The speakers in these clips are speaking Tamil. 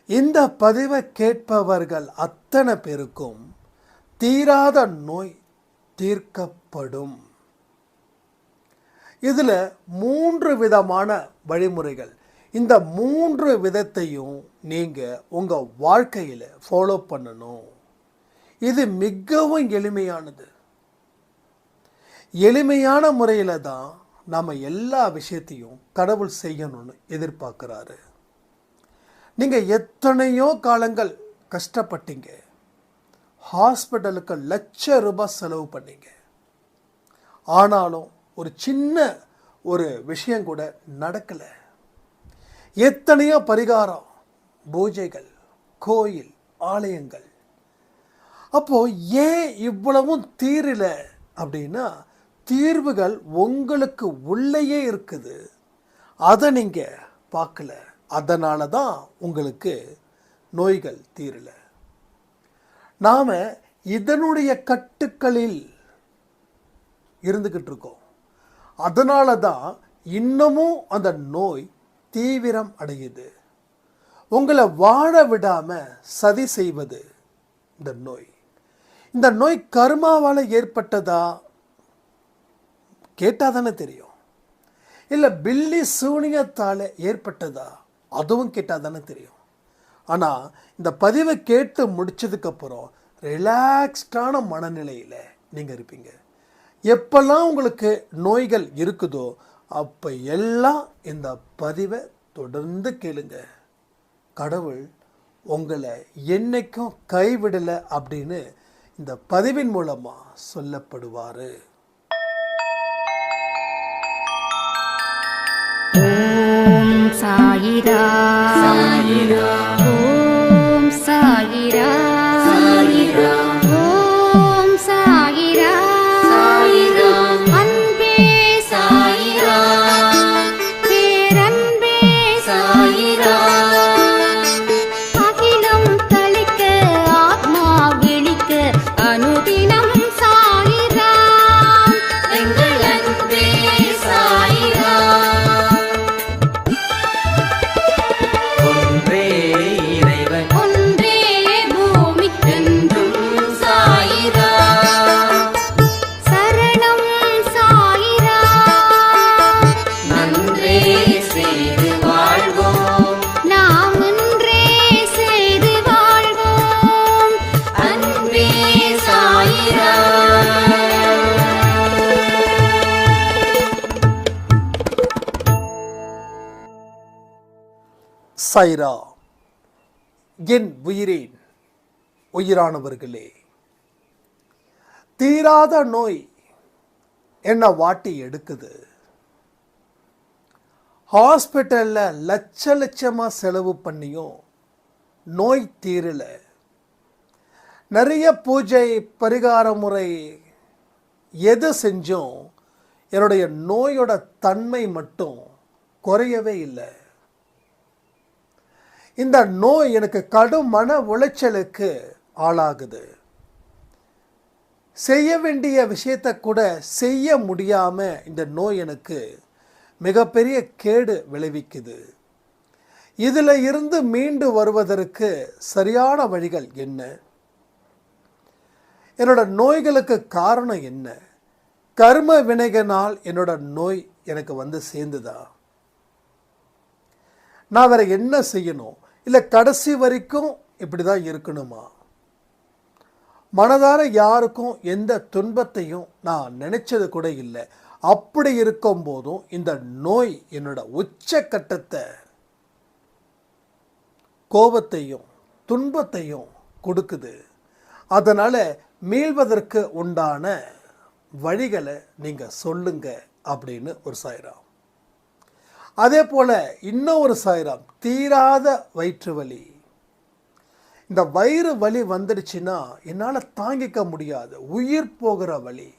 இந்த பதிவை கேட்பவர்கள் அத்தனை பேருக்கும் தீராத நோய் தீர்க்கப்படும். இதில் 3 விதமான வழிமுறைகள். இந்த 3 விதத்தையும் நீங்கள் உங்கள் வாழ்க்கையில் ஃபாலோ பண்ணணும். இது மிகவும் எளிமையானது. எளிமையான முறையில் தான் நம்ம எல்லா விஷயத்தையும் கடவுள் செய்யணும்னு எதிர்பார்க்குறாரு. நீங்கள் எத்தனையோ காலங்கள் கஷ்டப்பட்டீங்க, ஹாஸ்பிட்டலுக்கு லட்ச ரூபாய் செலவு பண்ணீங்க. ஆனாலும் ஒரு சின்ன ஒரு விஷயம் கூட நடக்கலை. எத்தனையோ பரிகாரம், பூஜைகள், கோயில், ஆலயங்கள். அப்போது ஏன் இவ்வளவும் தீரல அப்படின்னா, தீர்வுகள் உங்களுக்கு உள்ளேயே இருக்குது. அதை நீங்கள் பார்க்கல. அதனால தான் உங்களுக்கு நோய்கள் தீரல. நாம் இதனுடைய கட்டுக்களில் இருந்துக்கிட்டு இருக்கோம். அதனால தான் இன்னமும் அந்த நோய் தீவிரம் அடையுது. உங்களை வாழ விடாமல் சதி செய்வது இந்த நோய். இந்த நோய் கர்மாவால் ஏற்பட்டதா கேட்டால் தானே தெரியும். இல்லை பில்லி சூனியத்தால் ஏற்பட்டதா அதுவும் கேட்டால் தானே தெரியும். ஆனால் இந்த பதிவை கேட்டு முடிச்சதுக்கப்புறம் ரிலாக்ஸ்டான மனநிலையில் நீங்கள் இருப்பீங்க. எப்பெல்லாம் உங்களுக்கு நோய்கள் இருக்குதோ அப்போ எல்லாம் இந்த பதிவை தொடர்ந்து கேளுங்க. கடவுள் உங்களை என்னைக்கும் கைவிடலை அப்படின்னு இந்த பதிவின் மூலமாக சொல்லப்படுவார். ஓம் சாயிரா சாயிரா, ஓம் சாயிரா சாயிரா, ஓம் சாயிரா சாயிரா, அன்பே சாயிரா, பேரன்பே சாயிரா, அகிலம் தளிக்க ஆத்மா விழிக்க அனுதினம் சாயிரா, எங்கள் அன்பே சாயிரா. ஒன்றே இறைவன், ஒன்றே பூமிக்கென்றும் சாயிரா, சரணம் சாயிரா, நன்றே செய்து வாழ்வோம், நாம் ஒன்றே செய்து வாழ்வோம், அன்பே சாயிரா. சாயிரா. என் உயிரேன் உயிரானவர்களே, தீராத நோய் என்ன வாட்டி எடுக்குது. ஹாஸ்பிட்டலில் லட்சமாக செலவு பண்ணியும் நோய் தீரல. நிறைய பூஜை பரிகார முறை எது செஞ்சும் என்னுடைய நோயோட தன்மை மட்டும் குறையவே இல்லை. இந்த நோய் எனக்கு கடும் மன உளைச்சலுக்கு ஆளாகுது. செய்ய வேண்டிய விஷயத்தை கூட செய்ய முடியாமல் இந்த நோய் எனக்கு மிகப்பெரிய கேடு விளைவிக்குது. இதில் இருந்து மீண்டு வருவதற்கு சரியான வழிகள் என்ன? என்னோட நோய்களுக்கு காரணம் என்ன? கர்ம வினைகளால் என்னோட நோய் எனக்கு வந்து சேர்ந்துதா? நான் வேற என்ன செய்யணும்? இல்லை கடைசி வரைக்கும் இப்படி தான் இருக்கணுமா? மனதார யாருக்கும் எந்த துன்பத்தையும் நான் நினைச்சது கூட இல்லை. அப்படி இருக்கும் போதும் இந்த நோய் என்னோட உச்சக்கட்டத்தை, கோபத்தையும் துன்பத்தையும் கொடுக்குது. அதனால் மீள்வதற்கு உண்டான வழிகளை நீங்கள் சொல்லுங்க அப்படின்னு ஒரு சாயிராம். அதே போல் இன்னும் ஒரு சாயிராம், தீராத வயிற்று வலி. இந்த வயிறு வலி வந்துடுச்சுன்னா என்னால் தாங்கிக்க முடியாது, உயிர் போகிற வலி.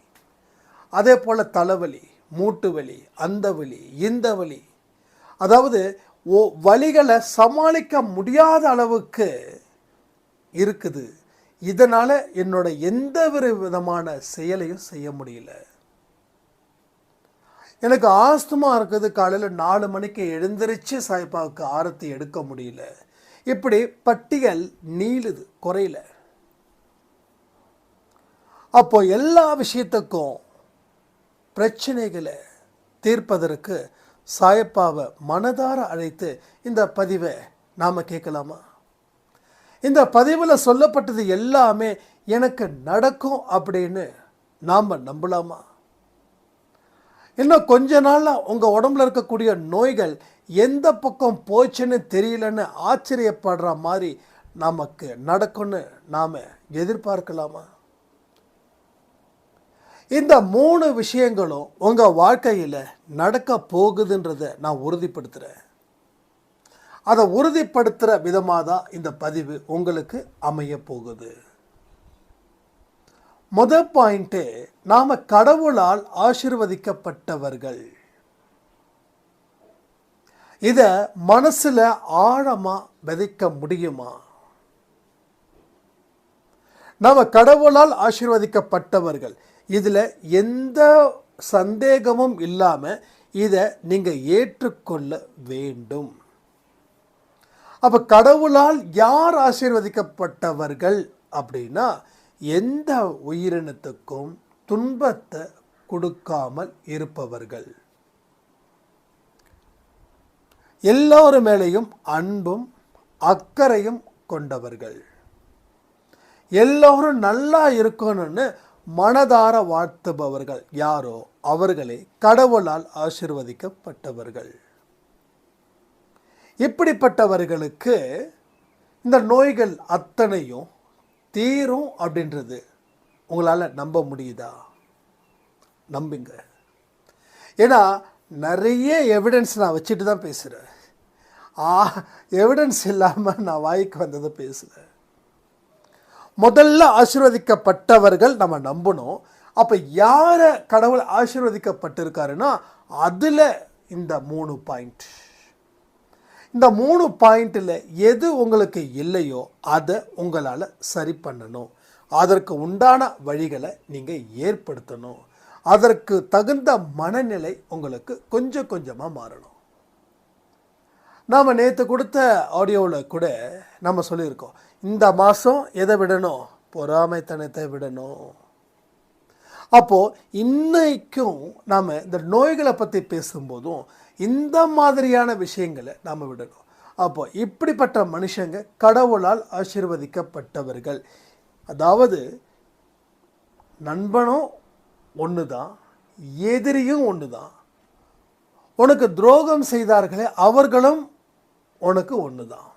அதே போல் தலைவலி, மூட்டு வலி, அந்த வலி, இந்த வலி. அதாவது வலிகளை சமாளிக்க முடியாத அளவுக்கு இருக்குது. இதனால் என்னோட எந்த ஒரு விதமான செயலையும் செய்ய முடியல. எனக்கு ஆஸ்துமா இருக்குது. காலையில் 4 மணிக்கு எழுந்திரிச்சு சாய்பாவுக்கு ஆரத்தி எடுக்க முடியல. இப்படி பட்டியல் நீளுது, குறையில. அப்போ எல்லா விஷயத்துக்கும் பிரச்சனைகளை தீர்ப்பதற்கு சாயப்பாவை மனதார அழைத்து இந்த பதிவை நாம் கேட்கலாமா? இந்த பதிவில் சொல்லப்பட்டது எல்லாமே எனக்கு நடக்கும் அப்படின்னு நாம் நம்பலாமா? இன்னும் கொஞ்ச நாளில் உங்கள் உடம்புல இருக்கக்கூடிய நோய்கள் எந்த பக்கம் போச்சுன்னு தெரியலன்னு ஆச்சரியப்படுற மாதிரி நமக்கு நடக்கும்னு நாம் எதிர்பார்க்கலாமா? இந்த 3 விஷயங்களும் உங்கள் வாழ்க்கையில் நடக்க போகுதுன்றதை நான் உறுதிப்படுத்துகிறேன். அதை உறுதிப்படுத்துகிற விதமாக தான் இந்த பதிவு உங்களுக்கு அமைய போகுது. முதல் பாயிண்ட்டு, நாம் கடவுளால் ஆசீர்வதிக்கப்பட்டவர்கள். இதை மனசில் ஆழமாக விதைக்க முடியுமா? நாம் கடவுளால் ஆசீர்வதிக்கப்பட்டவர்கள், இதில் எந்த சந்தேகமும் இல்லாமல் இதை நீங்கள் ஏற்றுக்கொள்ள வேண்டும். அப்போ கடவுளால் யார் ஆசீர்வதிக்கப்பட்டவர்கள் அப்படின்னா, எந்த உயிரினத்துக்கும் துன்பத்தை கொடுக்காமல் இருப்பவர்கள், எல்லோரும் மேலேயும் அன்பும் அக்கறையும் கொண்டவர்கள், எல்லோரும் நல்லா இருக்கணும்னு மனதார வாழ்த்துபவர்கள் யாரோ அவர்களே கடவுளால் ஆசீர்வதிக்கப்பட்டவர்கள். இப்படிப்பட்டவர்களுக்கு இந்த நோய்கள் அத்தனையும் தீரும் அப்படின்றது உங்களால் நம்ப முடியுதா? நம்புங்க. ஏன்னா நிறைய எவிடன்ஸ் நான் வச்சுட்டு தான் பேசுகிறேன். எவிடன்ஸ் இல்லாமல் நான் வாய்க்கு வந்ததை பேசுகிறேன். முதல்ல ஆசீர்வதிக்கப்பட்டவர்கள் நம்ம நம்பணும். அப்போ யாரை கடவுள் ஆசீர்வதிக்கப்பட்டிருக்காருன்னா அதில் இந்த 3 பாயிண்ட். இந்த 3 பாயிண்டில் எது உங்களுக்கு இல்லையோ அதை உங்களால் சரி பண்ணணும். அதற்கு உண்டான வழிகளை நீங்கள் ஏற்படுத்தணும். அதற்கு தகுந்த மனநிலை உங்களுக்கு கொஞ்சம் கொஞ்சமாக மாறணும். நாம் நேற்று கொடுத்த ஆடியோவில் கூட நம்ம சொல்லியிருக்கோம், இந்த மாதம் எதை விடணும்? பொறாமைத்தனத்தை விடணும். அப்போது இன்னைக்கும் நாம் இந்த நோய்களை பற்றி பேசும்போதும் இந்த மாதிரியான விஷயங்களை நாம் விடணும். அப்போ இப்படிப்பட்ட மனுஷங்க கடவுளால் ஆசீர்வதிக்கப்பட்டவர்கள். அதாவது நண்பனும் ஒன்று தான், எதிரியும் ஒன்று தான். உனக்கு துரோகம் செய்தார்களே அவர்களும் உனக்கு ஒன்று தான்.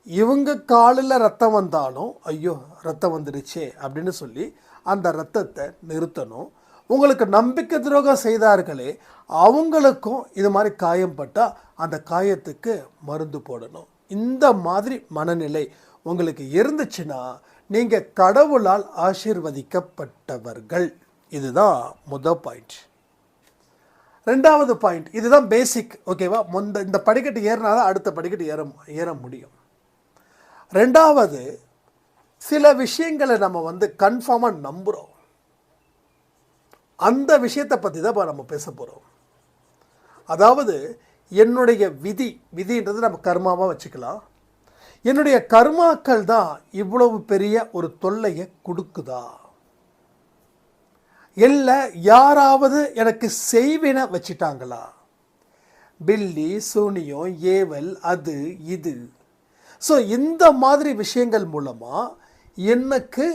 இவங்க காலில் ரத்தம் வந்தாலும் ஐயோ ரத்தம் வந்துடுச்சே அப்படின்னு சொல்லி அந்த ரத்தத்தை நிறுத்தணும். உங்களுக்கு நம்பிக்கை துரோகம் செய்தார்களே அவங்களுக்கும் இது மாதிரி காயம் பட்டால் அந்த காயத்துக்கு மருந்து போடணும். இந்த மாதிரி மனநிலை உங்களுக்கு இருந்துச்சுன்னா நீங்கள் கடவுளால் ஆசீர்வதிக்கப்பட்டவர்கள். இதுதான் முதல் பாயிண்ட். ரெண்டாவது பாயிண்ட், இதுதான் பேசிக். ஓகேவா? இந்த படிக்கட்டு ஏறினாதான் அடுத்த படிக்கட்டு ஏற முடியும். ரெண்டாவது, சில விஷயங்களை நம்ம கன்ஃபார்மாக நம்புகிறோம். அந்த விஷயத்தை பற்றி தான் நம்ம பேச போகிறோம். அதாவது என்னுடைய விதின்றது நம்ம கர்மாவாக வச்சுக்கலாம். என்னுடைய கர்மாக்கள் தான் இவ்வளவு பெரிய ஒரு தொல்லையை கொடுக்குதா, இல்லை யாராவது எனக்கு செய்வினை வச்சிட்டாங்களா? பில்லி, சூனியம், ஏவல், அது இது. ஸோ இந்த மாதிரி விஷயங்கள் மூலமாக எனக்கு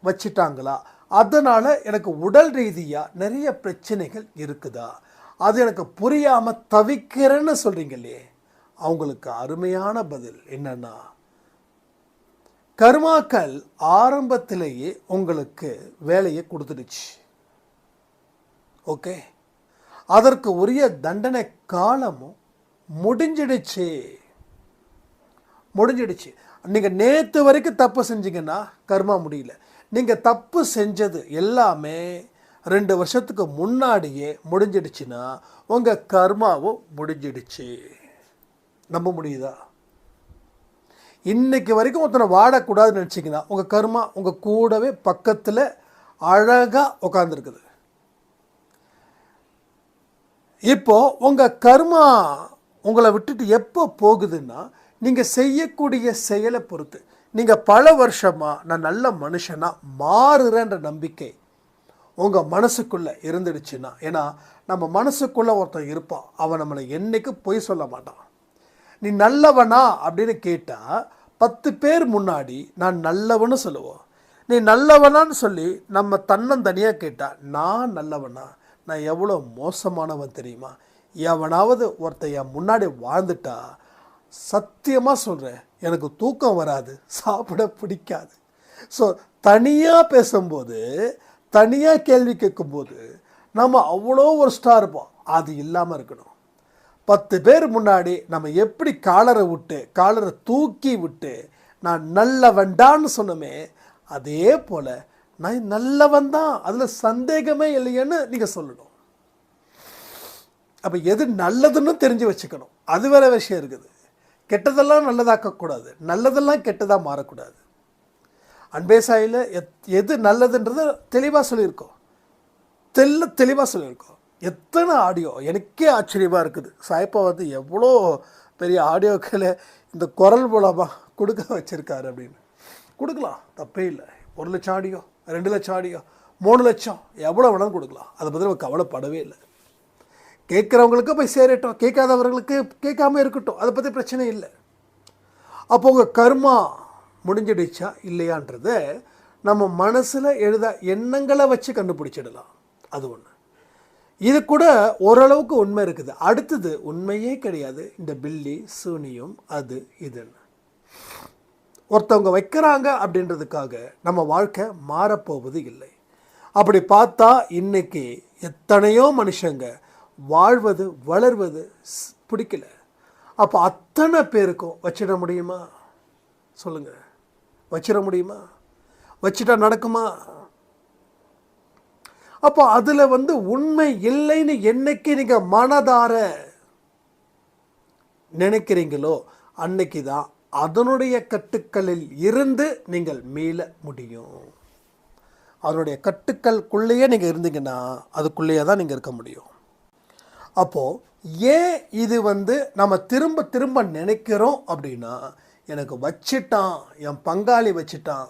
வச்சிட்டாங்களா? அதனால் எனக்கு உடல் ரீதியாக நிறைய பிரச்சனைகள் இருக்குதா? அது எனக்கு புரியாமல் தவிக்கிறேன்னு சொல்கிறீங்களே, அவங்களுக்கு அருமையான பதில் என்னன்னா, கர்மாக்கள் ஆரம்பத்திலேயே உங்களுக்கு வேலையை கொடுத்துடுச்சு. ஓகே, அதற்கு உரிய தண்டனை காலமும் முடிஞ்சிடுச்சு. நீங்கள் நேற்று வரைக்கும் தப்பு செஞ்சீங்கன்னா கர்மா முடியல. நீங்கள் தப்பு செஞ்சது எல்லாமே 2 வருஷத்துக்கு முன்னாடியே முடிஞ்சிடுச்சுன்னா உங்கள் கர்மாவும் முடிஞ்சிடுச்சு. நம்ப முடியுதா? இன்னைக்கு வரைக்கும் ஒருத்தனை வாடக்கூடாதுன்னு நினச்சிங்கன்னா உங்கள் கர்மா உங்கள் கூடவே பக்கத்தில் அழகாக உட்காந்துருக்குது. இப்போது உங்கள் கர்மா உங்களை விட்டுட்டு எப்போ போகுதுன்னா, நீங்கள் செய்யக்கூடிய செயலை பொறுத்து. நீங்கள் பல வருஷமாக நான் நல்ல மனுஷனாக மாறுறேன்ற நம்பிக்கை உங்கள் மனசுக்குள்ளே இருந்துடுச்சுன்னா, ஏன்னா நம்ம மனசுக்குள்ளே ஒருத்தன் இருப்பான், அவன் நம்மளை என்றைக்கும் பொய் சொல்ல மாட்டான். நீ நல்லவனா அப்படின்னு கேட்டால் 10 பேர் முன்னாடி நான் நல்லவன்னு சொல்லுவோம். நீ நல்லவனான்னு சொல்லி நம்ம தன்னந்தனியாக கேட்டால் நான் நல்லவனா, நான் எவ்வளோ மோசமானவன் தெரியுமா? எவனாவது ஒருத்தன் என் முன்னாடி வாழ்ந்துட்டா சத்தியமாக சொல்கிறேன், எனக்கு தூக்கம் வராது, சாப்பிட பிடிக்காது. ஸோ தனியாக பேசும்போது, தனியாக கேள்வி கேட்கும்போது நம்ம அவ்வளோ ஒரு ஸ்டார் இருப்போம். அது இல்லாமல் இருக்கணும். 10 பேர் முன்னாடி நம்ம எப்படி காலரை தூக்கி விட்டு நான் நல்லவன்டான்னு சொன்னோமே, அதே போல் நான் நல்லவன் தான், அதில் சந்தேகமே இல்லையேன்னு நீங்கள் சொல்லணும். அப்போ எது நல்லதுன்னு தெரிஞ்சு வச்சுக்கணும். அது வேற விஷயம் இருக்குது. கெட்டதெல்லாம் நல்லதாக்கக்கூடாது, நல்லதெல்லாம் கெட்டதாக மாறக்கூடாது. அன்பே சாயில் எது நல்லதுன்றதை தெளிவாக சொல்லியிருக்கோம், தெளிவாக சொல்லியிருக்கோம். எத்தனை ஆடியோ எனக்கே ஆச்சரியமாக இருக்குது. சாய்ப்பா வந்து எவ்வளோ பெரிய ஆடியோக்களை இந்த குரல் மூலமாக கொடுக்க வச்சுருக்காரு அப்படின்னு. கொடுக்கலாம், தப்பே இல்லை. 1 லட்சம் ஆடியோ, 2 லட்சம் ஆடியோ, 3 லட்சம், எவ்வளோ வேணாலும் கொடுக்கலாம். அதை பற்றி நம்ம கவலைப்படவே இல்லை. கேட்குறவங்களுக்கு போய் சேரட்டும், கேட்காதவர்களுக்கு கேட்காம இருக்கட்டும், அதை பற்றி பிரச்சனை இல்லை. அப்போ உங்கள் கர்மா முடிஞ்சிடுச்சா இல்லையான்றத நம்ம மனசில் எழுத எண்ணங்களை வச்சு கண்டுபிடிச்சிடலாம். அது ஒன்று. இது கூட ஓரளவுக்கு உண்மை இருக்குது. அடுத்தது உண்மையே கிடையாது, இந்த பில்லி சூனியம் அது இதுன்னு ஒருத்தவங்க வைக்கிறாங்க அப்படின்றதுக்காக நம்ம வாழ்க்கை மாறப்போவது இல்லை. அப்படி பார்த்தா இன்னைக்கு எத்தனையோ மனுஷங்க வாழ்வது வளர்வது பிடிக்கல. அப்போ அத்தனை பேருக்கும் வச்சிட முடியுமா? சொல்லுங்கள், வச்சிட முடியுமா? வச்சுட்டா நடக்குமா? அப்போ அதில் வந்து உண்மை இல்லைன்னு என்னைக்கு நீங்கள் மனதார நினைக்கிறீங்களோ அன்னைக்கு தான் அதனுடைய கட்டுக்களில் இருந்து நீங்கள் மீள முடியும். அதனுடைய கட்டுக்களுக்குள்ளேயே நீங்கள் இருந்தீங்கன்னா அதுக்குள்ளேயே தான் நீங்கள் இருக்க முடியும். அப்போது ஏன் இது வந்து நம்ம திரும்ப திரும்ப நினைக்கிறோம் அப்படின்னா, எனக்கு வச்சிட்டான், என் பங்காளி வச்சிட்டான்,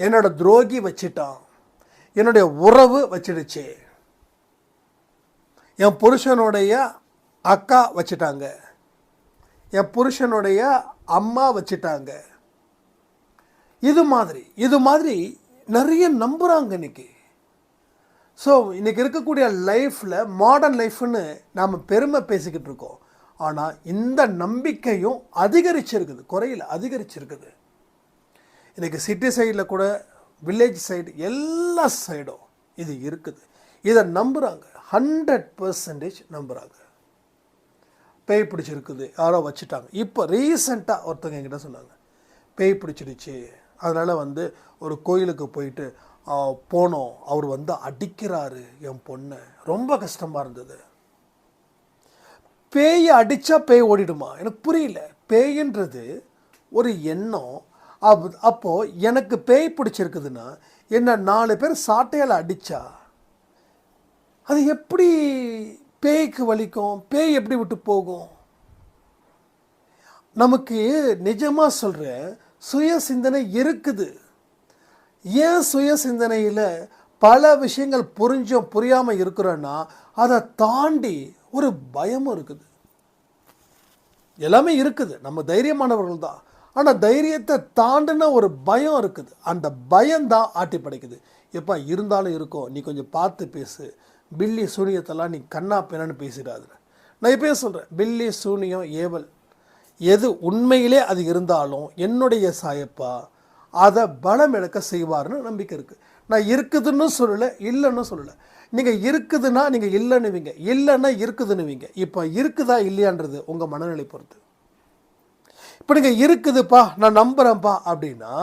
என்னோட துரோகி வச்சிட்டான், என்னுடைய உறவு வச்சிடுச்சு, என் புருஷனுடைய அக்கா வச்சிட்டாங்க, என் புருஷனுடைய அம்மா வச்சிட்டாங்க, இது மாதிரி நிறைய நம்புகிறாங்க இன்னைக்கு. ஸோ இன்றைக்கி இருக்கக்கூடிய லைஃப்பில் மாடர்ன் லைஃப்னு நாம் பெருமை பேசிக்கிட்டு இருக்கோம். ஆனால் இந்த நம்பிக்கையும் அதிகரிச்சிருக்குது, குறையில் அதிகரிச்சிருக்குது. இன்றைக்கி சிட்டி சைடில் கூட, வில்லேஜ் சைடு, எல்லா சைடும் இது இருக்குது. இதை நம்புகிறாங்க, 100% நம்புகிறாங்க. பேய் பிடிச்சிருக்குது, யாரோ வச்சுட்டாங்க. இப்போ ரீசெண்டாக ஒருத்தவங்க என்கிட்ட சொன்னாங்க, பேய் பிடிச்சிடுச்சு, அதனால் வந்து ஒரு கோயிலுக்கு போயிட்டு போனோம், அவர் வந்து அடிக்கிறாரு என் பொண்ணை, ரொம்ப கஷ்டமாக இருந்தது. பேயை அடித்தா பேய் ஓடிடுமா? எனக்கு புரியல. பேயின்றது ஒரு எண்ணம். அப்போது எனக்கு பேய் பிடிச்சிருக்குதுன்னா என்ன 4 பேர் சாட்டையால் அடித்தா அது எப்படி பேய்க்கு வலிக்கும்? பேய் எப்படி விட்டு போகும்? நமக்கு நிஜமாக சொல்கிறேன், சுய சிந்தனை இருக்குது. ஏன் சுய சிந்தனையில் பல விஷயங்கள் புரிஞ்சும் புரியாமல் இருக்கிறோன்னா, அதை தாண்டி ஒரு பயமும் இருக்குது. எல்லாமே இருக்குது, நம்ம தைரியமானவர்கள் தான். ஆனால் தைரியத்தை தாண்டின ஒரு பயம் இருக்குது. அந்த பயம்தான் ஆட்டி படைக்குது. எப்பா இருந்தாலும் இருக்கும், நீ கொஞ்சம் பார்த்து பேசு, பில்லி சூனியத்தெல்லாம் நீ கண்ணா பின்னான்னு பேசிடாது. நான் இப்போ சொல்கிறேன், பில்லி சூனியம் ஏவல் எது உண்மையிலே அது இருந்தாலும் என்னுடைய சாயப்பா அதை பலம் இழக்க செய்வார்னு நம்பிக்கை இருக்குது. நான் இருக்குதுன்னு சொல்லலை, இல்லைன்னு சொல்லலை. நீங்கள் இருக்குதுன்னா நீங்கள் இல்லைன்னுவீங்க, இல்லைன்னா இருக்குதுன்னுவீங்க. இப்போ இருக்குதா இல்லையான்றது உங்கள் மனநிலை பொறுத்து. இப்போ நீங்கள் இருக்குதுப்பா, நான் நம்புகிறேன்ப்பா அப்படின்னா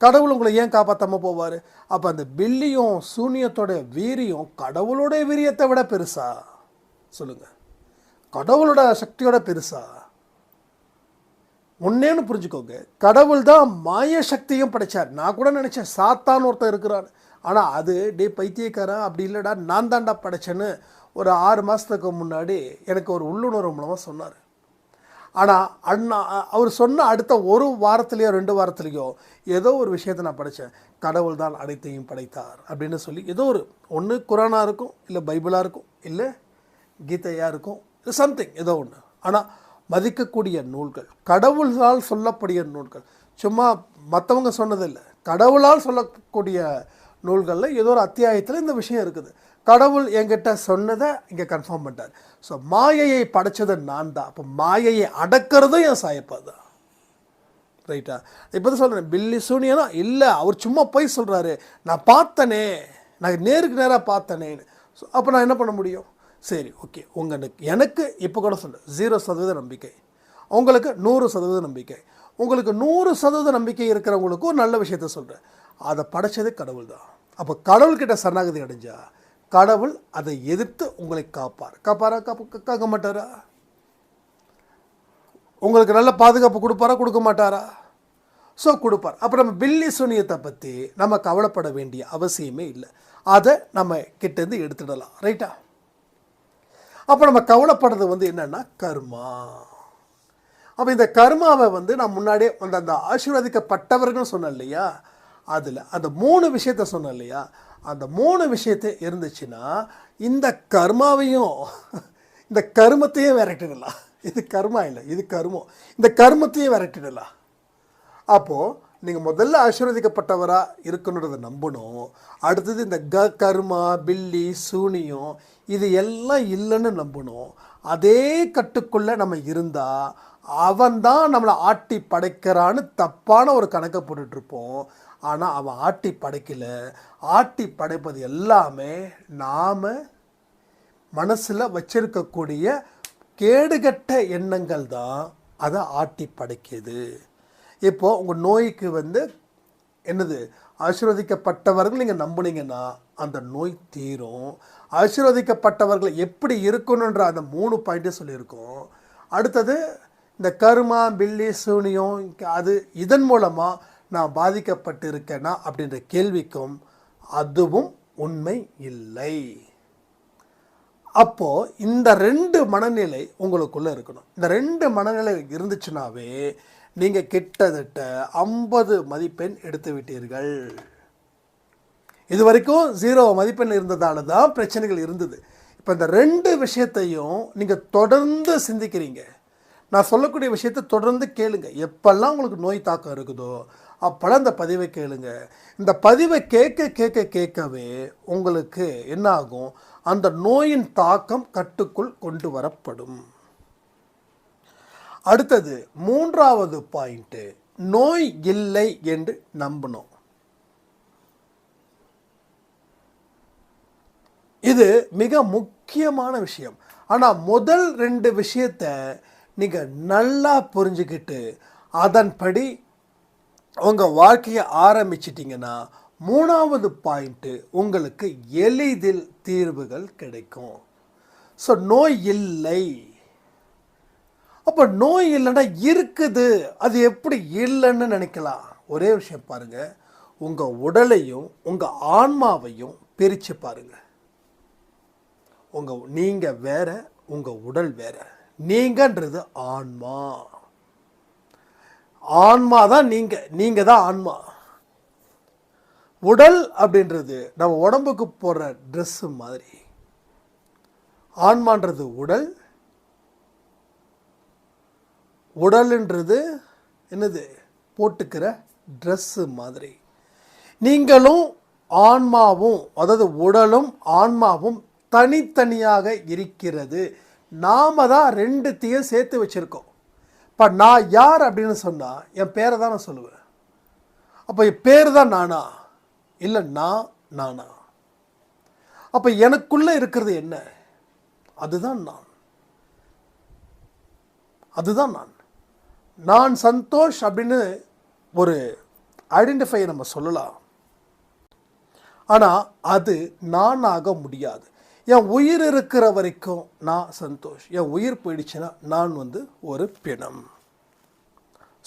கடவுள் உங்களை ஏன் காப்பாற்றாமல் போவார்? அப்போ அந்த பில்லியும் சூனியத்தோட வீரியம் கடவுளோட வீரியத்தை விட பெருசா? சொல்லுங்கள், கடவுளோட சக்தியோட பெருசா? ஒன்னேன்னு புரிஞ்சுக்கோங்க, கடவுள் தான் மாய சக்தியும் படைச்சார். நான் கூட நினச்சேன் சாத்தான் ஒருத்தன் இருக்கிறான், ஆனால் அது டே பைத்தியக்காரன், அப்படி இல்லைடா நான் தாண்டா படைச்சேன்னு ஒரு 6 மாதத்துக்கு முன்னாடி எனக்கு ஒரு உள்ளுணர்வு மூலமாக சொன்னார். ஆனால் அவர் சொன்ன அடுத்த ஒரு வாரத்துலேயோ 2 வாரத்துலேயோ ஏதோ ஒரு விஷயத்தை நான் படித்தேன், கடவுள் தான் அனைத்தையும் படைத்தார் அப்படின்னு சொல்லி ஏதோ ஒரு ஒன்று குரானாக இருக்கும், இல்லை பைபிளாக இருக்கும், இல்லை கீதையாக இருக்கும், இல்லை சம்திங் ஏதோ ஒன்று. ஆனால் மதிக்கக்கூடிய நூல்கள், கடவுளால் சொல்லக்கூடிய நூல்கள், சும்மா மற்றவங்க சொன்னதில்லை, கடவுளால் சொல்லக்கூடிய நூல்களில் ஏதோ ஒரு அத்தியாயத்தில் இந்த விஷயம் இருக்குது. கடவுள் என்கிட்ட சொன்னதை இங்கே கன்ஃபார்ம் பண்ணிட்டார். ஸோ மாயையை படைச்சது நான் தான், அப்போ மாயையை அடக்கிறதும் என் சாயப்பா தான். ரைட்டா? இப்போ தான் சொல்கிறேன், பில்லி சூனியனா இல்லை, அவர் சும்மா போய் சொல்கிறாரு, நான் பார்த்தனே, நான் நேருக்கு நேராக பார்த்தனேன்னு. ஸோ அப்போ நான் என்ன பண்ண முடியும்? சரி, ஓகே, எனக்கு இப்போ கூட சொல்ல 0% நம்பிக்கை, உங்களுக்கு 100% நம்பிக்கை. உங்களுக்கு 100% நம்பிக்கை இருக்கிறவங்களுக்கு ஒரு நல்ல விஷயத்த சொல்கிறேன், அதை படைச்சது கடவுள் தான். அப்போ கடவுள்கிட்ட சரணாகதி அடைஞ்சா கடவுள் அதை எதிர்த்து உங்களை காப்பாரா காக்க மாட்டாரா? உங்களுக்கு நல்ல பாதுகாப்பு கொடுப்பாரா கொடுக்க மாட்டாரா? ஸோ கொடுப்பார். அப்போ நம்ம பில்லி சூனியத்தை பற்றி நம்ம கவலைப்பட வேண்டிய அவசியமே இல்லை, அதை நம்ம கிட்டேருந்து எடுத்துடலாம். ரைட்டா? அப்போ நம்ம கவலைப்படுறது என்னென்னா கர்மா. அப்போ இந்த கர்மாவை நான் முன்னாடியே அந்த ஆசீர்வதிக்கப்பட்டவர்கள் சொன்னேன் இல்லையா, அதில் அந்த 3 விஷயத்த சொன்னேன் இல்லையா, அந்த 3 விஷயத்தை இருந்துச்சுன்னா இந்த கர்மாவையும் இந்த கர்மத்தையும் விரட்டிடலாம். இது கர்மா இல்லை, இது கர்மம். இந்த கர்மத்தையும் விரட்டிடலாம். அப்போது நீங்கள் முதல்ல ஆசீர்வதிக்கப்பட்டவராக இருக்கணுன்றதை நம்பணும். அடுத்தது இந்த கர்மா, பில்லி, சூனியம் இது எல்லாம் இல்லைன்னு நம்பணும். அதே கட்டுக்குள்ளே நம்ம இருந்தால் அவன்தான் நம்மளை ஆட்டி படைக்கிறான்னு தப்பான ஒரு கணக்கை போட்டுட்ருப்போம். ஆனால் அவன் ஆட்டி படைக்கலை. ஆட்டி படைப்பது எல்லாமே நாம் மனசில் வச்சிருக்கக்கூடிய கேடுகட்ட எண்ணங்கள் தான் அதை ஆட்டி படைக்குது. இப்போது உங்கள் நோய்க்கு என்னது, ஆசீர்வதிக்கப்பட்டவர்கள் நீங்கள் நம்புனீங்கன்னா அந்த நோய் தீரும். ஆசீர்வதிக்கப்பட்டவர்கள் எப்படி இருக்கணுன்ற அந்த 3 பாயிண்ட்டே சொல்லியிருக்கோம். அடுத்தது இந்த கர்மா, பில்லி, சூனியம் அது இதன் மூலமாக நான் பாதிக்கப்பட்டு இருக்கேனா அப்படின்ற கேள்விக்கும் அதுவும் உண்மை இல்லை. அப்போது இந்த 2 மனநிலை உங்களுக்குள்ளே இருக்கணும். இந்த 2 மனநிலை இருந்துச்சுனாவே நீங்கள் கிட்டத்தட்ட 50 மதிப்பெண் எடுத்து விட்டீர்கள். இது வரைக்கும் 0 மதிப்பெண் இருந்ததால தான் பிரச்சனைகள் இருந்தது. இப்போ இந்த 2 விஷயத்தையும் நீங்கள் தொடர்ந்து சிந்திக்கிறீங்க. நான் சொல்லக்கூடிய விஷயத்தை தொடர்ந்து கேளுங்க. எப்பெல்லாம் உங்களுக்கு நோய் தாக்கம் இருக்குதோ அப்போல்லாம் இந்த பதிவை கேளுங்க. இந்த பதிவை கேட்கவே உங்களுக்கு என்ன ஆகும், அந்த நோயின் தாக்கம் கட்டுக்குள் கொண்டு வரப்படும். அடுத்தது 3வது பாயிண்ட்டு, நோய் இல்லை என்று நம்பணும். இது மிக முக்கியமான விஷயம். ஆனால் முதல் 2 விஷயத்தை நீங்கள் நல்லா புரிஞ்சுக்கிட்டு அதன்படி உங்கள் வாழ்க்கையை ஆரம்பிச்சிட்டிங்கன்னா 3வது பாயிண்ட்டு உங்களுக்கு எளிதில் தீர்வுகள் கிடைக்கும். ஸோ நோய் இல்லை. அப்போ நோய் இல்லைன்னா இருக்குது, அது எப்படி இல்லைன்னு நினைக்கலாம். ஒரே விஷயம் பாருங்கள், உங்கள் உடலையும் உங்கள் ஆன்மாவையும் பிரித்து பாருங்கள். நீங்கள் வேற, உங்கள் உடல் வேற. நீங்கன்றது ஆன்மா. ஆன்மா தான் நீங்கள் தான் ஆன்மா. உடல் அப்படின்றது நம்ம உடம்புக்கு போடுற ட்ரெஸ்ஸு மாதிரி. ஆன்மான்றது உடல்ன்றது என்னது, போட்டுக்கிற ட்ரெஸ்ஸு மாதிரி. நீங்களும் ஆன்மாவும், அதாவது உடலும் ஆன்மாவும் தனித்தனியாக இருக்கிறது. நாம் தான் 2த்தையும் சேர்த்து வச்சுருக்கோம். இப்போ நான் யார் அப்படின்னு சொன்னால் என் பேரை தான் நான் சொல்லுவேன். அப்போ என் பேர் தான் நானா? இல்லை நானா? அப்போ எனக்குள்ளே இருக்கிறது என்ன? அதுதான் நான். நான் சந்தோஷ் அப்படின்னு ஒரு ஐடென்டிஃபை நம்ம சொல்லலாம். ஆனால் அது நானாக முடியாது. என் உயிர் இருக்கிற வரைக்கும் நான் சந்தோஷ். என் உயிர் போயிடுச்சுன்னா நான் ஒரு பிணம்.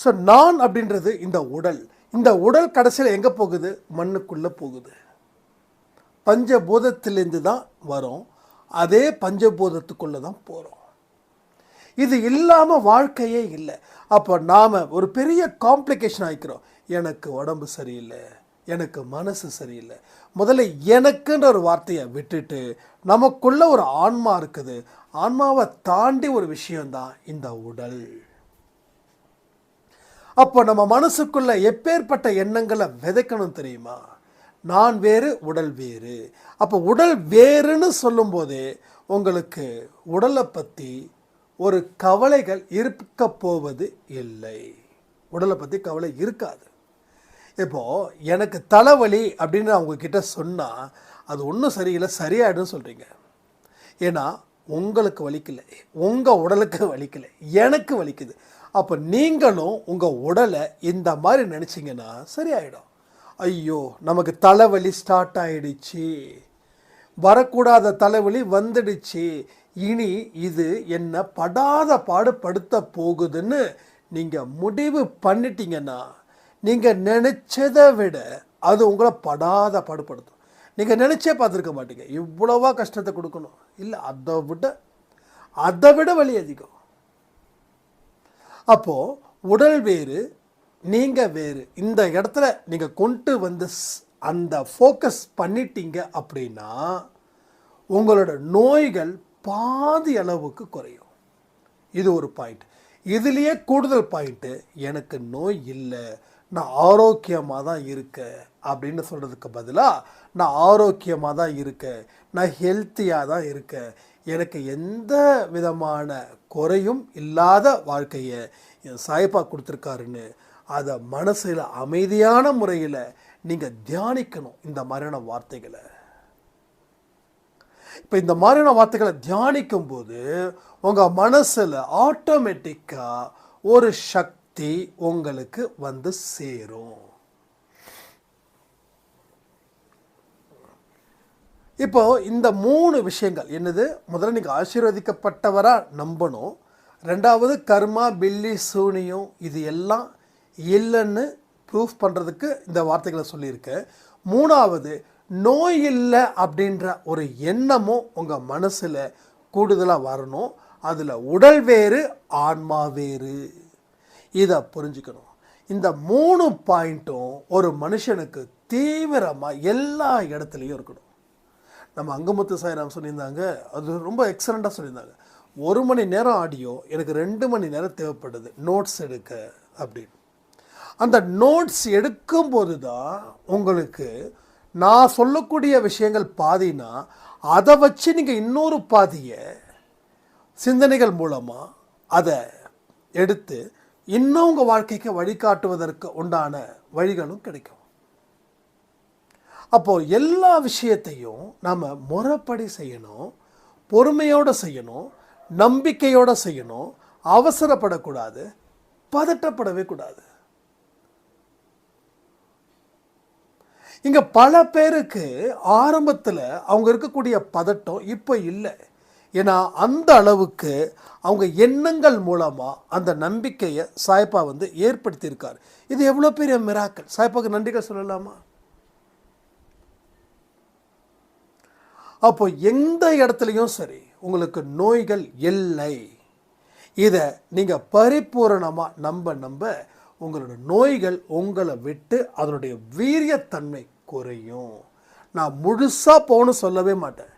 ஸோ நான் அப்படின்றது இந்த உடல் கடைசியில் எங்கே போகுது? மண்ணுக்குள்ளே போகுது. பஞ்சபூதத்திலேருந்து தான் வரும், அதே பஞ்சபூதத்துக்குள்ளே தான் போகிறோம். இது இல்லாமல் வாழ்க்கையே இல்லை. அப்போ நாம் ஒரு பெரிய காம்ப்ளிகேஷன் ஆகிக்கிறோம். எனக்கு உடம்பு சரியில்லை, எனக்கு மனசு சரியில்லை. முதல்ல எனக்குன்ற ஒரு வார்த்தையை விட்டுட்டு நமக்குள்ள ஒரு ஆன்மா இருக்குது. ஆன்மாவை தாண்டி ஒரு விஷயம்தான் இந்த உடல். அப்போ நம்ம மனசுக்குள்ள எப்பேற்பட்ட எண்ணங்களை விதைக்கணும் தெரியுமா? நான் வேறு, உடல் வேறு. அப்போ உடல் வேறுன்னு சொல்லும்போதே உங்களுக்கு உடலை பற்றி ஒரு கவலைகள் இருக்க போவது இல்லை. உடலை பற்றி கவலை இருக்காது. இப்போது எனக்கு தலைவலி அப்படின்னு அவங்கக்கிட்ட சொன்னால் அது ஒன்றும் சரியில்லை, சரியாயிடுன்னு சொல்கிறீங்க. ஏன்னா உங்களுக்கு வலிக்கலை, உங்கள் உடலுக்கு வலிக்கலை, எனக்கு வலிக்குது. அப்போ நீங்களும் உங்கள் உடலை இந்த மாதிரி நினச்சிங்கன்னா சரியாயிடும். ஐயோ நமக்கு தலைவலி ஸ்டார்ட் ஆகிடுச்சு, வரக்கூடாத தலைவலி வந்துடுச்சு, இனி இது என்ன படாத பாடுபடுத்த போகுதுன்னு நீங்கள் முடிவு பண்ணிட்டீங்கன்னா நீங்கள் நினச்சதை விட அது உங்களை படாத பாடுபடுத்தும். நீங்கள் நினச்சே பார்த்துருக்க மாட்டீங்க இவ்வளவா கஷ்டத்தை கொடுக்கணும். இல்லை, அதை விட வலி அதிகம். அப்போது உடல் வேறு, நீங்கள் வேறு. இந்த இடத்துல நீங்கள் கொண்டு வந்து அந்த ஃபோக்கஸ் பண்ணிட்டீங்க அப்படின்னா உங்களோட நோய்கள் பாதி அளவுக்கு குறையும். இது ஒரு பாயிண்ட். இதுலேயே கூடுதல் பாயிண்ட்டு, எனக்கு நோய் இல்லை, நான் ஆரோக்கியமாக தான் இருக்கேன் அப்படின்னு சொல்கிறதுக்கு பதிலாக நான் ஆரோக்கியமாக தான் இருக்கேன், நான் ஹெல்த்தியாக தான் இருக்கேன், எனக்கு எந்த விதமான குறையும் இல்லாத வாழ்க்கையை என் சாயப்பா கொடுத்துருக்காருன்னு அதை மனசில் அமைதியான முறையில் நீங்கள் தியானிக்கணும். இந்த மாதிரியான வார்த்தைகளை இப்போ இந்த மாதிரியான வார்த்தைகளை தியானிக்கும் போது உங்கள் மனசில் ஆட்டோமேட்டிக்காக ஒரு சக்தி உங்களுக்கு வந்து சேரும். இப்போ இந்த 3 விஷயங்கள் என்னது? முதல்ல நீங்கள் ஆசீர்வதிக்கப்பட்டவராக நம்பணும். ரெண்டாவது கர்மா, பில்லி, சூனியம் இது எல்லாம் இல்லைன்னு ப்ரூஃப் பண்ணுறதுக்கு இந்த வார்த்தைகளை சொல்லியிருக்கேன். மூணாவது, நோய் இல்லை அப்படின்ற ஒரு எண்ணமும் உங்கள் மனசில் கூடுதலாக வரணும். அதில் உடல் வேறு, ஆன்மா வேறு. இதை புரிஞ்சுக்கணும். இந்த 3 பாயிண்ட்டும் ஒரு மனுஷனுக்கு தீவிரமாக எல்லா இடத்துலையும் இருக்கணும். நம்ம அங்கமுத்து சாய்ராம் சொல்லியிருந்தாங்க, அது ரொம்ப எக்ஸலண்ட்டாக சொல்லியிருந்தாங்க. 1 மணி நேரம் ஆடியோ எனக்கு 2 மணி நேரம் தேவைப்படுது நோட்ஸ் எடுக்க அப்படின்னு. அந்த நோட்ஸ் எடுக்கும்போது தான் உங்களுக்கு நான் சொல்லக்கூடிய விஷயங்கள் பாதினா அதை வச்சு நீங்கள் இன்னொரு பாதியை சிந்தனைகள் மூலமாக அதை எடுத்து இன்னும் உங்கள் வாழ்க்கைக்கு வழிகாட்டுவதற்கு உண்டான வழிகளும் கிடைக்கும். அப்போது எல்லா விஷயத்தையும் நம்ம முறைப்படி செய்யணும், பொறுமையோடு செய்யணும், நம்பிக்கையோடு செய்யணும், அவசரப்படக்கூடாது, பதட்டப்படவே கூடாது. இங்கே பல பேருக்கு ஆரம்பத்தில் அவங்க இருக்கக்கூடிய பதட்டம் இப்போ இல்லை. ஏன்னா அந்த அளவுக்கு அவங்க எண்ணங்கள் மூலமாக அந்த நம்பிக்கையை சாய்ப்பா வந்து ஏற்படுத்தியிருக்கார். இது எவ்வளோ பெரிய மிராக்கள்! சாய்ப்பாவுக்கு நன்றிகள் சொல்லலாமா? அப்போ எந்த இடத்துலையும் சரி உங்களுக்கு நோய்கள் இல்லை. இதை நீங்கள் பரிபூரணமாக நம்ப உங்களோட நோய்கள் உங்களை விட்டு அதனுடைய வீரியத்தன்மை குறையும். நான் முழுசாக போகணும்னு சொல்லவே மாட்டேன்.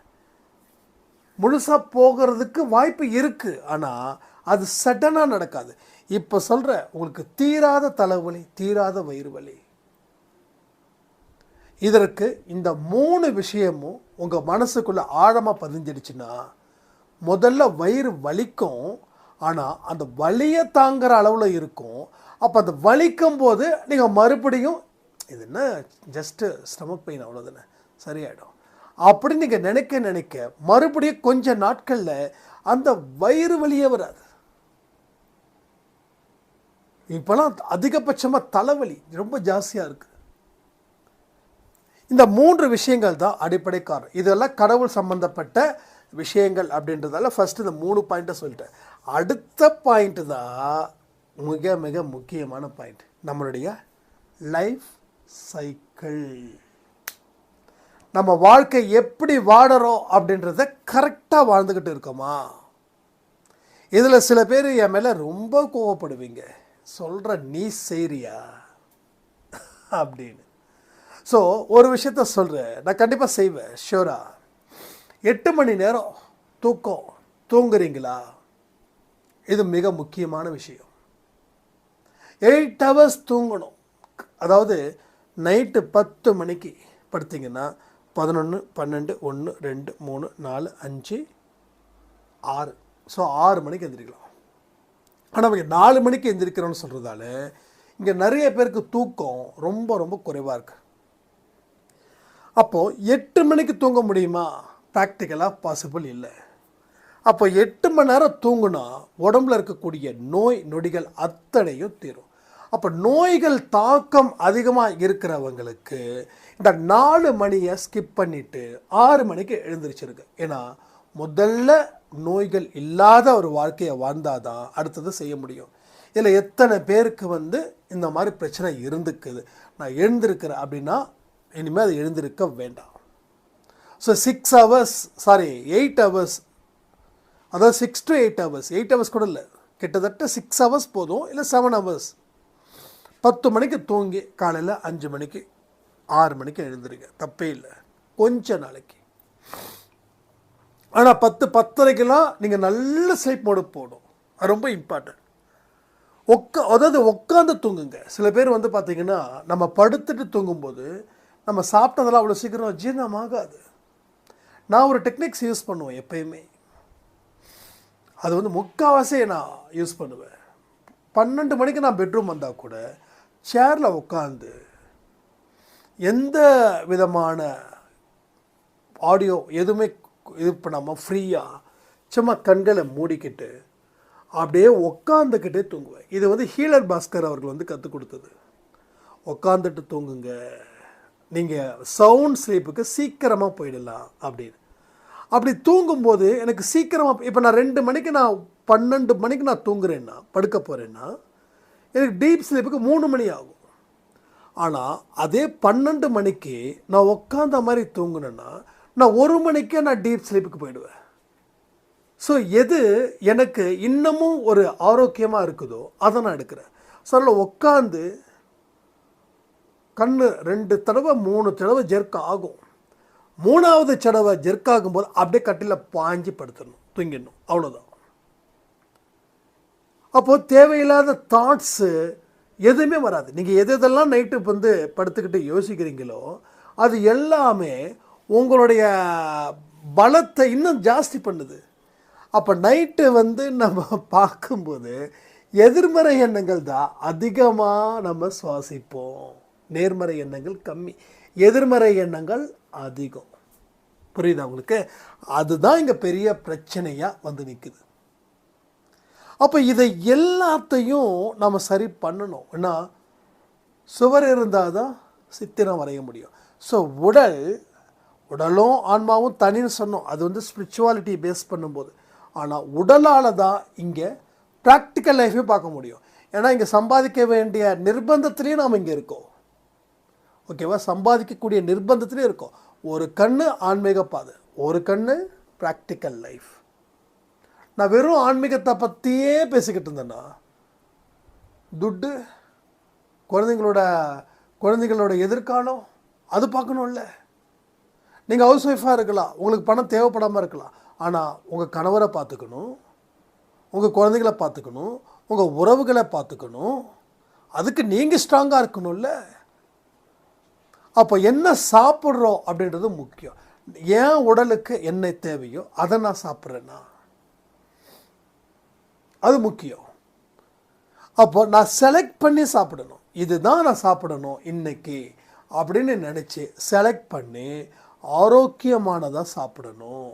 முழுசாக போகிறதுக்கு வாய்ப்பு இருக்குது, ஆனால் அது சடனாக நடக்காது. இப்போ சொல்கிற உங்களுக்கு தீராத தலைவலி, தீராத வயிறு வலி, இதற்கு இந்த 3 விஷயமும் உங்கள் மனசுக்குள்ளே ஆழமாக பதிஞ்சிடுச்சுன்னா முதல்ல வயிறு வலிக்கும், ஆனால் அந்த வலியை தாங்குகிற அளவில் இருக்கும். அப்போ அந்த வலிக்கும் போது நீங்கள் மறுபடியும் இது என்ன ஜஸ்ட்டு ஸ்டமக் பெயின் அவ்வளோதானே, சரியாயிடும் அப்படி நீங்கள் நினைக்க மறுபடியும் கொஞ்ச நாட்களில் அந்த வயிறு வலியே வராது. இப்போலாம் அதிகபட்சமாக தலைவலி ரொம்ப ஜாஸ்தியாக இருக்குது. இந்த 3 விஷயங்கள் தான் அடிப்படை காரணம். இதெல்லாம் கடவுள் சம்பந்தப்பட்ட விஷயங்கள் அப்படின்றதால ஃபஸ்ட்டு இந்த 3 பாயிண்ட்டை சொல்லிட்டேன். அடுத்த பாயிண்ட்டு தான் மிக மிக முக்கியமான பாயிண்ட், நம்மளுடைய லைஃப் சைக்கிள். நம்ம வாழ்க்கை எப்படி வாழறோம் அப்படின்றத கரெக்டாக வாழ்ந்துக்கிட்டு இருக்கோமா? இதில் சில பேர் என் மேலே ரொம்ப கோவப்படுவீங்க, சொல்கிற நீ செய்றியா அப்படின்னு. ஸோ ஒரு விஷயத்த சொல்கிறேன், நான் கண்டிப்பாக செய்வேன் ஷூரா. 8 மணி நேரம் தூக்கம் தூங்குறீங்களா? இது மிக முக்கியமான விஷயம். 8 ஹவர்ஸ் தூங்கணும். அதாவது நைட்டு 10 மணிக்கு படுத்திங்கன்னா 11, 12, 1, 2, 3, 4, 5, 6. ஸோ 6 மணிக்கு எந்திரிக்கலாம். ஆனால் அவங்க 4 மணிக்கு எந்திரிக்கிறோன்னு சொல்கிறதால இங்கே நிறைய பேருக்கு தூக்கம் ரொம்ப ரொம்ப குறைவாக இருக்குது. அப்போது 8 மணிக்கு தூங்க முடியுமா? ப்ராக்டிக்கலாக பாசிபிள் இல்லை. அப்போ 8 மணி நேரம் தூங்குனா உடம்புல இருக்கக்கூடிய நோய் நொடிகள் அத்தனையும் தீரும். அப்போ நோய்கள் தாக்கம் அதிகமாக இருக்கிறவங்களுக்கு இந்த 4 மணியை ஸ்கிப் பண்ணிவிட்டு 6 மணிக்கு எழுந்திரிச்சிருக்கு. ஏன்னா முதல்ல நோய்கள் இல்லாத ஒரு வாழ்க்கையை வாழ்ந்தால் தான் அடுத்தது செய்ய முடியும். இதில் எத்தனை பேருக்கு இந்த மாதிரி பிரச்சனை இருந்துக்குது, நான் எழுந்திருக்கிறேன் அப்படின்னா இனிமேல் அது எழுந்திருக்க வேண்டாம். ஸோ 8 ஹவர்ஸ், அதாவது 6 to 8 ஹவர்ஸ், 8 ஹவர்ஸ் கூட இல்லை, கிட்டத்தட்ட 6 ஹவர்ஸ் போதும், இல்லை 7 ஹவர்ஸ். 10 மணிக்கு தூங்கி காலையில் 5 மணிக்கு 6 மணிக்கு எழுந்திருங்க, தப்பே இல்லை கொஞ்ச நாளைக்கு. ஆனால் 10-10:30க்கெல்லாம் நீங்கள் நல்ல ஸ்லீப் மோடு போடும். அது ரொம்ப இம்பார்ட்டன்ட். அதாவது உட்காந்து தூங்குங்க. சில பேர் பார்த்தீங்கன்னா நம்ம படுத்துட்டு தூங்கும்போது நம்ம சாப்பிட்டதெல்லாம் அவ்வளோ சீக்கிரம் ஜீரணமாகாது. நான் ஒரு டெக்னிக்ஸ் யூஸ் பண்ணுவேன் எப்பயுமே, அது முக்கால்வாசி நான் யூஸ் பண்ணுவேன். 12 மணிக்கு நான் பெட்ரூம் வந்தால் கூட சேரில் உட்காந்து எந்த விதமான ஆடியோ எதுவுமே இது பண்ணாமல் ஃப்ரீயாக சும்மா கண்களை மூடிக்கிட்டு அப்படியே உக்காந்துக்கிட்டே தூங்குவேன். இது ஹீலர் பாஸ்கர் அவர்கள் கற்றுக் கொடுத்தது. உக்காந்துட்டு தூங்குங்க, நீங்கள் சவுண்ட் ஸ்லீப்புக்கு சீக்கிரமாக போயிடலாம் அப்படின்னு. அப்படி தூங்கும்போது எனக்கு சீக்கிரமாக, இப்போ நான் 2 மணிக்கு நான் 12 மணிக்கு நான் தூங்குறேன்னா படுக்க போகிறேன்னா எனக்கு டீப் ஸ்லீப்புக்கு 3 மணி ஆகும். ஆனால் அதே 12 மணிக்கு நான் உட்காந்த மாதிரி தூங்குனேன்னா நான் 1 மணிக்கே நான் டீப் ஸ்லீப்புக்கு போயிடுவேன். ஸோ எது எனக்கு இன்னமும் ஒரு ஆரோக்கியமாக இருக்குதோ அதை நான் எடுக்கிறேன். ஸோ அதில் உட்காந்து கண்ணு 2 தடவை 3 தடவை ஜெர்க் ஆகும். 3ஆவது தடவை ஜெர்க் ஆகும்போது அப்படியே கட்டில் பாஞ்சி படுத்தணும், தூங்கிடணும், அவ்வளோதான். அப்போது தேவையில்லாத தாட்ஸு எதுவுமே வராது. நீங்கள் எதெல்லாம் நைட்டு படுத்துக்கிட்டு யோசிக்கிறீங்களோ அது எல்லாமே உங்களுடைய பலத்தை இன்னும் ஜாஸ்தி பண்ணுது. அப்போ நைட்டு நம்ம பார்க்கும்போது எதிர்மறை எண்ணங்கள் தான் அதிகமாக நம்ம சுவாசிப்போம், நேர்மறை எண்ணங்கள் கம்மி, எதிர்மறை எண்ணங்கள் அதிகம். புரியுதா உங்களுக்கு? அதுதான் இங்கே பெரிய பிரச்சனையாக நிற்குது. அப்போ இதை எல்லாத்தையும் நம்ம சரி பண்ணணும். ஏன்னா சுவர் இருந்தால் தான் சித்திரம் வரைய முடியும். ஸோ உடலும் ஆன்மாவும் தனின்னு சொன்னோம், அது ஸ்பிரிச்சுவாலிட்டி பேஸ் பண்ணும்போது. ஆனால் உடலால் தான் இங்கே ப்ராக்டிக்கல் லைஃபையும் பார்க்க முடியும். ஏன்னா இங்கே சம்பாதிக்க வேண்டிய நிர்பந்தத்துலேயும் நாம் இங்கே இருக்கோம். ஓகேவா? சம்பாதிக்கக்கூடிய நிர்பந்தத்துலேயும் இருக்கோம். ஒரு கண்ணு ஆன்மீக பாதை, ஒரு கண்ணு ப்ராக்டிக்கல் லைஃப். நான் வெறும் ஆன்மீகத்தை பற்றியே பேசிக்கிட்டு இருந்தேன்னா துட்டு, குழந்தைங்களோட எதிர்காலம் அது பார்க்கணும்ல. நீங்கள் ஹவுஸ் ஒய்ஃபாக இருக்கலாம், உங்களுக்கு பணம் தேவைப்படாமல் இருக்கலாம், ஆனால் உங்கள் கணவரை பார்த்துக்கணும், உங்கள் குழந்தைகளை பார்த்துக்கணும், உங்கள் உறவுகளை பார்த்துக்கணும். அதுக்கு நீங்கள் ஸ்ட்ராங்காக இருக்கணும்ல. அப்போ என்ன சாப்பிட்றோம் அப்படின்றது முக்கியம். ஏன் உடலுக்கு என்ன தேவையோ அதை நான் சாப்பிட்றேன்னா அது முக்கியம். அப்போ நான் செலக்ட் பண்ணி சாப்பிடணும், இதுதான் நான் சாப்பிடணும் இன்னைக்கு அப்படின்னு நினச்சி செலக்ட் பண்ணி ஆரோக்கியமானதாக சாப்பிடணும்.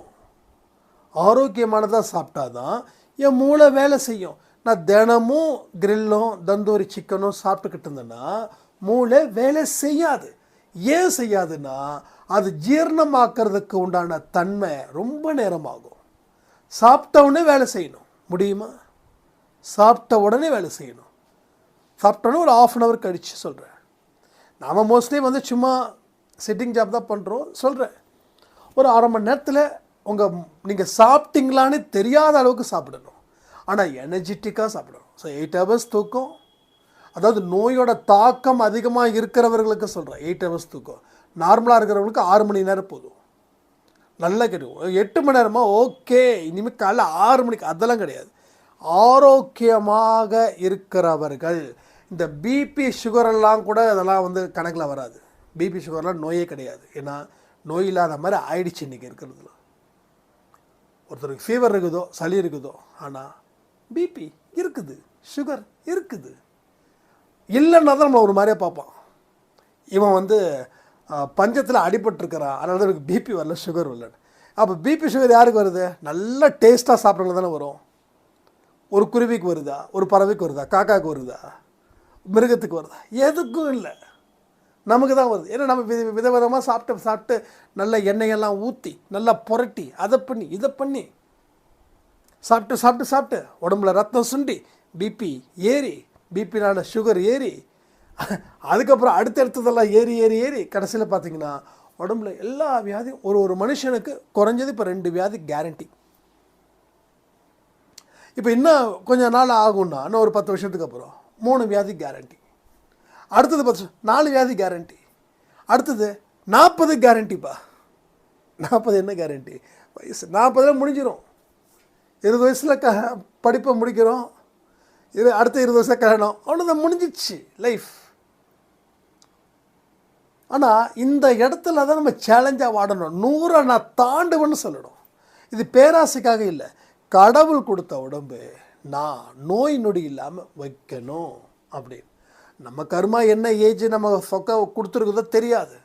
ஆரோக்கியமானதாக சாப்பிட்டா தான் என் மூளை வேலை செய்யும். நான் தினமும் கிரில்லும் தந்தூரி சிக்கனும் சாப்பிட்டுக்கிட்டு இருந்தேன்னா மூளை வேலை செய்யாது. ஏன் செய்யாதுன்னா அது ஜீரணமாக்கிறதுக்கு உண்டான தன்மை ரொம்ப நேரமாகும். சாப்பிட்ட உடனே வேலை செய்யணும் முடியுமா? சாப்பிட்ட உடனே வேலை செய்யணும். சாப்பிட்டோன்னே ஒரு 1/2 hour கழித்து சொல்கிறேன். நாம் மோஸ்ட்லி சும்மா சிட்டிங் ஜாப் தான் பண்ணுறோம். சொல்கிறேன், ஒரு 1/2 மணி நேரத்தில் நீங்கள் சாப்பிட்டீங்களான்னு தெரியாத அளவுக்கு சாப்பிடணும். ஆனால் எனர்ஜெட்டிக்காக சாப்பிடணும். ஸோ 8 ஹவர்ஸ் தூக்கம், அதாவது நோயோட தாக்கம் அதிகமாக இருக்கிறவர்களுக்கு சொல்கிறேன். 8 ஹவர்ஸ் தூக்கம். நார்மலாக இருக்கிறவங்களுக்கு 6 மணி நேரம் போதும். நல்லா கிடைக்கும். 8 மணி நேரமாக ஓகே, இனிமேல் காலைல 6 மணிக்கு அதெல்லாம் கிடையாது. ஆரோக்கியமாக இருக்கிறவர்கள் இந்த பிபி சுகரெல்லாம் கூட அதெல்லாம் வந்து கணக்கில் வராது. பிபி சுகர்லாம் நோயே கிடையாது. ஏன்னா நோய் இல்லாத மாதிரி ஆயிடுச்சு இன்றைக்கி இருக்கிறதுல. ஒருத்தருக்கு ஃபீவர் இருக்குதோ, சளி இருக்குதோ, ஆனால் பிபி இருக்குது, சுகர் இருக்குது. இல்லைன்னா தான் நம்ம ஒரு மாதிரியே பார்ப்பான். இவன் வந்து பஞ்சத்தில் அடிபட்டுருக்கிறான், அதனால தான் எனக்கு பிபி வரல, சுகர் வரலன்னு. அப்போ பிபி சுகர் யாருக்கு வருது? நல்ல டேஸ்ட்டாக சாப்பிட்றவங்க தானே வரும். ஒரு குருவிக்கு வருதா, ஒரு பறவைக்கு வருதா, காக்காவுக்கு வருதா, மிருகத்துக்கு வருதா? எதுக்கும் இல்லை, நமக்கு தான் வருது. ஏன்னா நம்ம விதவிதமாக சாப்பிட்டு நல்ல எண்ணெயெல்லாம் ஊற்றி நல்லா புரட்டி அதை பண்ணி இதை பண்ணி சாப்பிட்டு உடம்புல ரத்தம் சுண்டி பிபி ஏறி, பிபினால சுகர் ஏறி, அதுக்கப்புறம் அடுத்தடுத்ததெல்லாம் ஏறி கடைசியில் பார்த்தீங்கன்னா உடம்புல எல்லா வியாதியும் ஒரு மனுஷனுக்கு குறைஞ்சது இப்போ 2 வியாதி கேரண்டி. இப்போ இன்னும் கொஞ்சம் நாள் ஆகும்னா, இன்னும் ஒரு 10 வருஷத்துக்கு அப்புறம் 3 வியாதி கேரண்டி. அடுத்தது 4 வியாதி கேரண்டி. அடுத்தது 40 கேரண்டிப்பா. 40 என்ன கேரண்டி? வயசு 40 முடிஞ்சிடும். 20 வயசில் படிப்பை முடிக்கிறோம், அடுத்த 20 வருஷம் கல்யாணம், அவ்வளோதான், முடிஞ்சிச்சு லைஃப். ஆனால் இந்த இடத்துல தான் நம்ம சேலஞ்சாக வாடணும். 100 நான் தாண்டுவேன்னு சொல்லணும். இது பேராசைக்காக இல்லை, கடவுள் கொடுத்த உடம்பு நான் நோய் நொடி இல்லாமல் வைக்கணும் அப்படின்னு. நம்ம கர்மா என்ன ஏஜ் நம்ம சொக்க கொடுத்துருக்குதோ தெரியாது.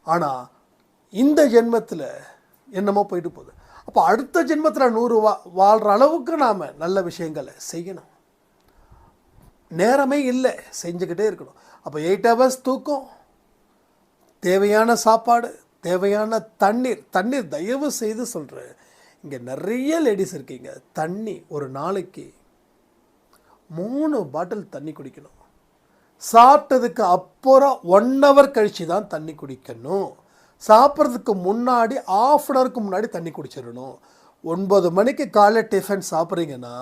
ஆனால் இந்த ஜென்மத்தில் என்னமோ போயிட்டு போகுது. அப்போ அடுத்த ஜென்மத்தில் 100 வாழ்கிற அளவுக்கு நாம் நல்ல விஷயங்களை செய்யணும். நேரமே இல்லை, செஞ்சுக்கிட்டே இருக்கணும். அப்போ 8 ஹவர்ஸ் தூக்கம், தேவையான சாப்பாடு, தேவையான தண்ணீர் தயவு செய்து சொல்கிறேன். இங்கே நிறைய லேடிஸ் இருக்கீங்க, தண்ணி ஒரு நாளைக்கு 3 பாட்டில் தண்ணி குடிக்கணும். சாப்பிட்டதுக்கு அப்புறம் 1 ஹவர் கழித்து தான் தண்ணி குடிக்கணும். சாப்பிட்றதுக்கு முன்னாடி 1/2 ஹவருக்கு முன்னாடி தண்ணி குடிச்சிடணும். 9 மணிக்கு காலையில் டிஃபன் சாப்பிட்றீங்கன்னா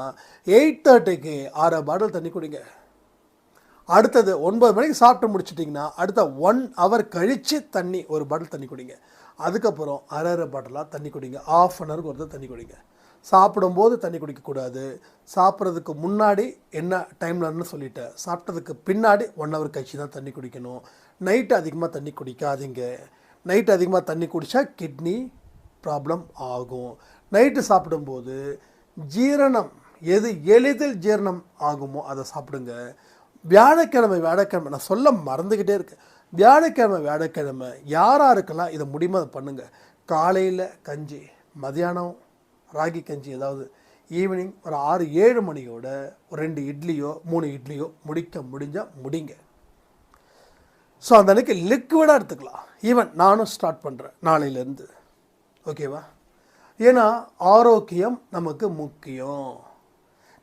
8:30க்கு 6 பாட்டில் தண்ணி குடிங்க. அடுத்தது 9 மணிக்கு சாப்பிட்டு முடிச்சிட்டிங்கன்னா அடுத்த 1 ஹவர் கழித்து தண்ணி 1 பாட்டில் தண்ணி குடிங்க. அதுக்கப்புறம் 1/2 பாட்டிலாக தண்ணி குடிங்க. 1/2 ஹவருக்கு ஒருத்தர் தண்ணி குடிங்க. சாப்பிடும்போது தண்ணி குடிக்கக்கூடாது. சாப்பிட்றதுக்கு முன்னாடி என்ன டைம்லன்னு சொல்லிட்டேன். சாப்பிட்டதுக்கு பின்னாடி 1 ஹவர் கழிச்சு தான் தண்ணி குடிக்கணும். நைட்டு அதிகமாக தண்ணி குடிக்காதீங்க. நைட்டு அதிகமாக தண்ணி குடித்தா கிட்னி ப்ராப்ளம் ஆகும். நைட்டு சாப்பிடும்போது ஜீரணம் எது எளிதில் ஜீரணம் ஆகுமோ அதை சாப்பிடுங்க. வியாழக்கிழமை நான் சொல்ல மறந்துக்கிட்டே இருக்கேன். வியாழக்கிழமை யாராருக்கெல்லாம் இதை முடியுமோ அதை பண்ணுங்கள். காலையில் கஞ்சி, மதியானம் ராகி கஞ்சி, ஏதாவது ஈவினிங் ஒரு 6-7 மணியோட ஒரு 2 இட்லியோ 3 இட்லியோ முடிஞ்சால் முடிங்க. ஸோ அந்த அன்றைக்கி லிக்விடாக எடுத்துக்கலாம். ஈவன் நானும் ஸ்டார்ட் பண்ணுறேன் நாளையிலேருந்து. ஓகேவா? ஏன்னா ஆரோக்கியம் நமக்கு முக்கியம்.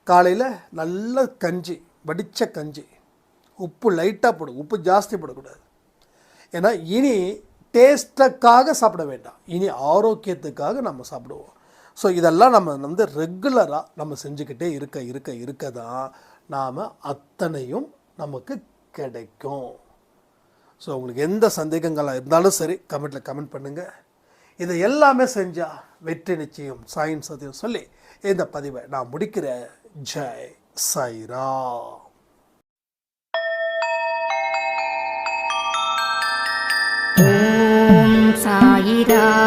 காலையில் நல்ல கஞ்சி, வடித்த கஞ்சி, உப்பு லைட்டாக போடும், உப்பு ஜாஸ்தி போடக்கூடாது. ஏன்னா இனி டேஸ்ட்டுக்காக சாப்பிட வேண்டாம், இனி ஆரோக்கியத்துக்காக நம்ம சாப்பிடுவோம். ஸோ இதெல்லாம் நம்ம வந்து ரெகுலராக நம்ம செஞ்சுக்கிட்டே இருக்க தான் நாம் அத்தனையும் நமக்கு கிடைக்கும். ஸோ உங்களுக்கு எந்த சந்தேகங்களாக இருந்தாலும் சரி கமெண்ட் பண்ணுங்கள். இதை எல்லாமே செஞ்சால் வெற்றி நிச்சயம், சாயின் சத்தியம் சொல்லி இந்த பதிவை நான் முடிக்கிறேன். ஜெய் சாய்ராம். ஓம் சாயிரா.